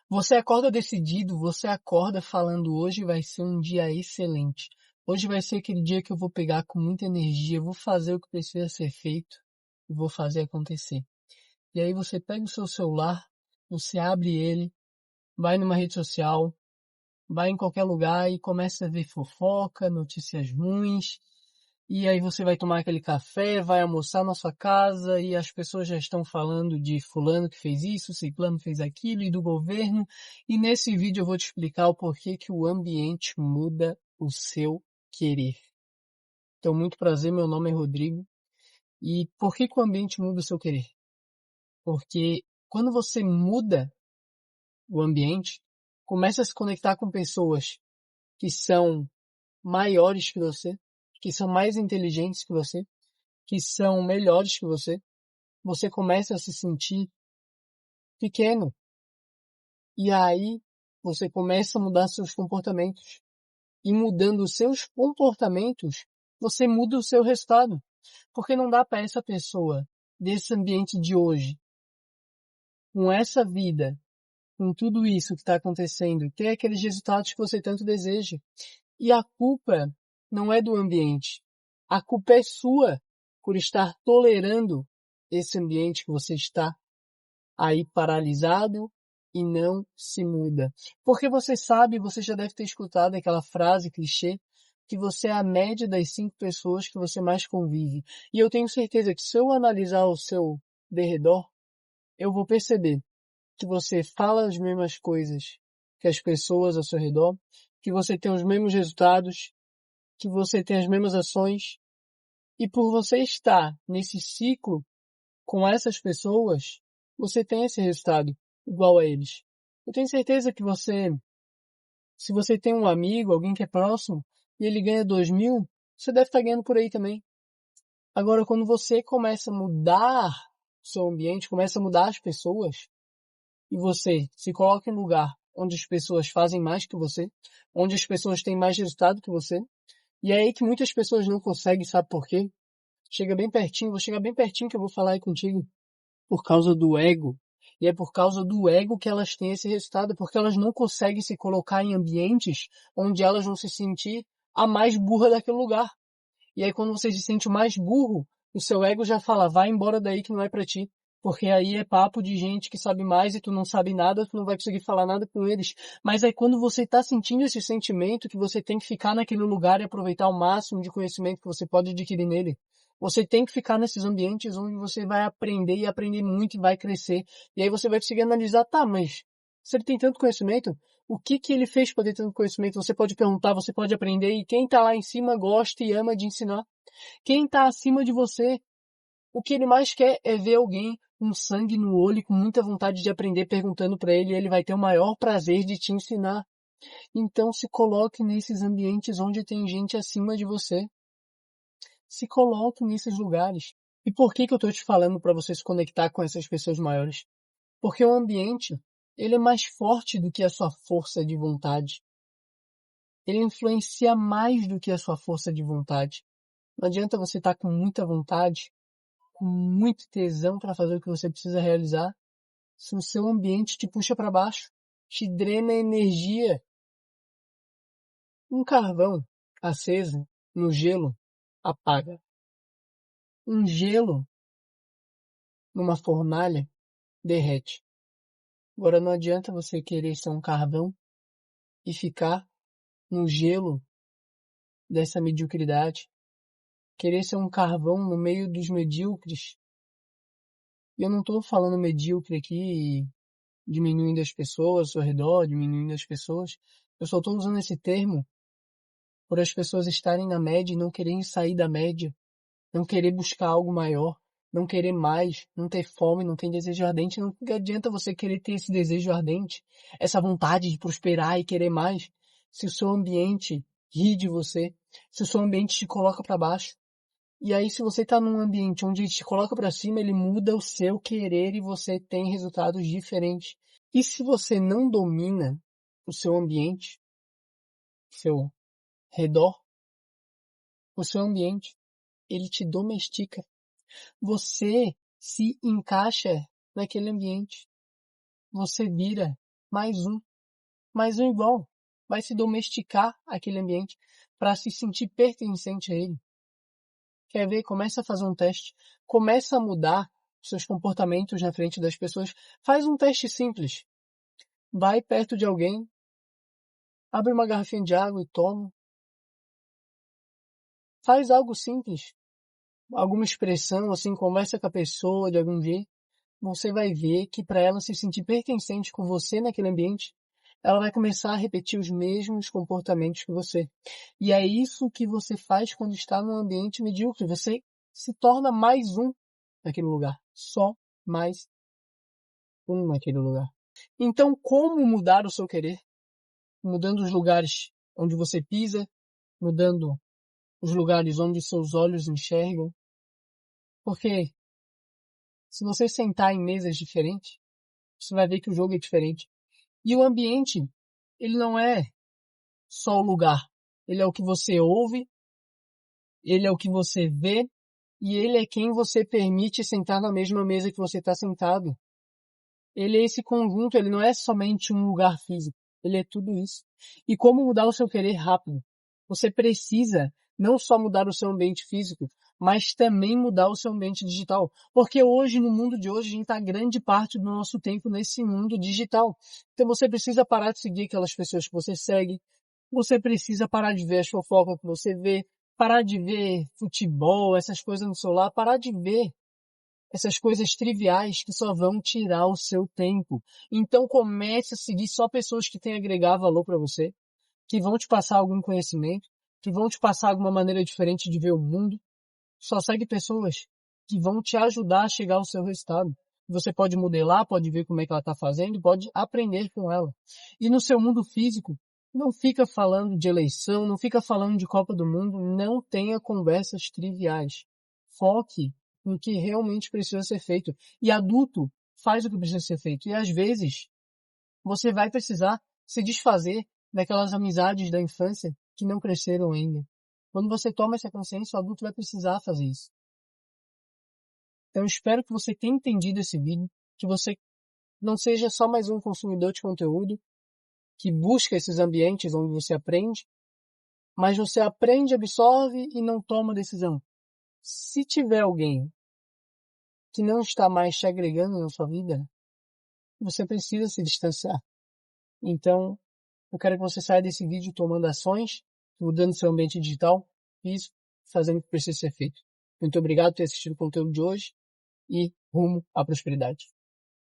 Você acorda decidido, você acorda falando hoje vai ser um dia excelente. Hoje vai ser aquele dia que eu vou pegar com muita energia, vou fazer o que precisa ser feito e vou fazer acontecer. E aí você pega o seu celular, você abre ele, vai numa rede social, vai em qualquer lugar e começa a ver fofoca, notícias ruins. E aí você vai tomar aquele café, vai almoçar na sua casa e as pessoas já estão falando de fulano que fez isso, ciclano fez aquilo e do governo. E nesse vídeo eu vou te explicar o porquê que o ambiente muda o seu querer. Então, muito prazer, meu nome é Rodrigo. E por que que o ambiente muda o seu querer? Porque quando você muda o ambiente, começa a se conectar com pessoas que são maiores que você, que são mais inteligentes que você, que são melhores que você começa a se sentir pequeno. E aí você começa a mudar seus comportamentos. E mudando os seus comportamentos, você muda o seu resultado. Porque não dá para essa pessoa, desse ambiente de hoje, com essa vida, com tudo isso que está acontecendo, ter aqueles resultados que você tanto deseja. E a culpa não é do ambiente. A culpa é sua por estar tolerando esse ambiente que você está aí paralisado e não se muda. Porque você sabe, você já deve ter escutado aquela frase clichê, que você é a média das 5 pessoas que você mais convive. E eu tenho certeza que se eu analisar o seu derredor, eu vou perceber que você fala as mesmas coisas que as pessoas ao seu redor, que você tem os mesmos resultados, que você tem as mesmas ações, e por você estar nesse ciclo com essas pessoas, você tem esse resultado igual a eles. Eu tenho certeza que se você tem um amigo, alguém que é próximo, e ele ganha 2.000, você deve estar ganhando por aí também. Agora, quando você começa a mudar o seu ambiente, começa a mudar as pessoas, e você se coloca em um lugar onde as pessoas fazem mais que você, onde as pessoas têm mais resultado que você, e é aí que muitas pessoas não conseguem, sabe por quê? Chega bem pertinho, vou chegar bem pertinho que eu vou falar aí contigo. Por causa do ego. E é por causa do ego que elas têm esse resultado, porque elas não conseguem se colocar em ambientes onde elas vão se sentir a mais burra daquele lugar. E aí quando você se sente o mais burro, o seu ego já fala, vai embora daí que não é pra ti. Porque aí é papo de gente que sabe mais e tu não sabe nada, tu não vai conseguir falar nada com eles. Mas aí quando você tá sentindo esse sentimento que você tem que ficar naquele lugar e aproveitar o máximo de conhecimento que você pode adquirir nele, você tem que ficar nesses ambientes onde você vai aprender e aprender muito e vai crescer. E aí você vai conseguir analisar, tá, mas se ele tem tanto conhecimento, o que que ele fez para ter tanto conhecimento? Você pode perguntar, você pode aprender, e quem tá lá em cima gosta e ama de ensinar. Quem tá acima de você, o que ele mais quer é ver alguém com sangue no olho e com muita vontade de aprender perguntando para ele, e ele vai ter o maior prazer de te ensinar. Então se coloque nesses ambientes onde tem gente acima de você. Se coloque nesses lugares. E por que que eu estou te falando para você se conectar com essas pessoas maiores? Porque o ambiente, ele é mais forte do que a sua força de vontade. Ele influencia mais do que a sua força de vontade. Não adianta você estar com muita vontade, com muito tesão para fazer o que você precisa realizar, se o seu ambiente te puxa para baixo, te drena energia. Um carvão aceso no gelo apaga. Um gelo numa fornalha derrete. Agora não adianta você querer ser um carvão e ficar no gelo dessa mediocridade. Querer ser um carvão no meio dos medíocres. E eu não estou falando medíocre aqui diminuindo as pessoas ao seu redor, diminuindo as pessoas. Eu só estou usando esse termo por as pessoas estarem na média e não quererem sair da média. Não querer buscar algo maior. Não querer mais, não ter fome, não ter desejo ardente. Não adianta você querer ter esse desejo ardente, essa vontade de prosperar e querer mais, se o seu ambiente ri de você, se o seu ambiente te coloca para baixo. E aí, se você está num ambiente onde ele te coloca para cima, ele muda o seu querer e você tem resultados diferentes. E se você não domina o seu ambiente, seu redor, o seu ambiente, ele te domestica. Você se encaixa naquele ambiente. Você vira mais um igual. Vai se domesticar aquele ambiente para se sentir pertencente a ele. Quer ver? Começa a fazer um teste. Começa a mudar seus comportamentos na frente das pessoas. Faz um teste simples. Vai perto de alguém, abre uma garrafinha de água e toma. Faz algo simples. Alguma expressão, assim, conversa com a pessoa de algum jeito. Você vai ver que para ela se sentir pertencente com você naquele ambiente, ela vai começar a repetir os mesmos comportamentos que você. E é isso que você faz quando está num ambiente medíocre. Você se torna mais um naquele lugar. Só mais um naquele lugar. Então, como mudar o seu querer? Mudando os lugares onde você pisa, mudando os lugares onde seus olhos enxergam. Porque se você sentar em mesas diferentes, você vai ver que o jogo é diferente. E o ambiente, ele não é só o lugar. Ele é o que você ouve, ele é o que você vê, e ele é quem você permite sentar na mesma mesa que você está sentado. Ele é esse conjunto, ele não é somente um lugar físico. Ele é tudo isso. E como mudar o seu querer rápido? Você precisa não só mudar o seu ambiente físico, mas também mudar o seu ambiente digital. Porque hoje, no mundo de hoje, a gente está grande parte do nosso tempo nesse mundo digital. Então você precisa parar de seguir aquelas pessoas que você segue. Você precisa parar de ver as fofocas que você vê. Parar de ver futebol, essas coisas no celular. Parar de ver essas coisas triviais que só vão tirar o seu tempo. Então comece a seguir só pessoas que têm a agregar valor para você, que vão te passar algum conhecimento, que vão te passar alguma maneira diferente de ver o mundo. Só segue pessoas que vão te ajudar a chegar ao seu resultado. Você pode modelar, pode ver como é que ela está fazendo, pode aprender com ela. E no seu mundo físico, não fica falando de eleição, não fica falando de Copa do Mundo, não tenha conversas triviais. Foque no que realmente precisa ser feito. E adulto faz o que precisa ser feito. E às vezes, você vai precisar se desfazer daquelas amizades da infância que não cresceram ainda. Quando você toma essa consciência, o adulto vai precisar fazer isso. Então, eu espero que você tenha entendido esse vídeo, que você não seja só mais um consumidor de conteúdo que busca esses ambientes onde você aprende, mas você aprende, absorve e não toma decisão. Se tiver alguém que não está mais te agregando na sua vida, você precisa se distanciar. Então, eu quero que você saia desse vídeo tomando ações, mudando seu ambiente digital, isso, fazendo o que precisa ser feito. Muito obrigado por ter assistido o conteúdo de hoje e rumo à prosperidade.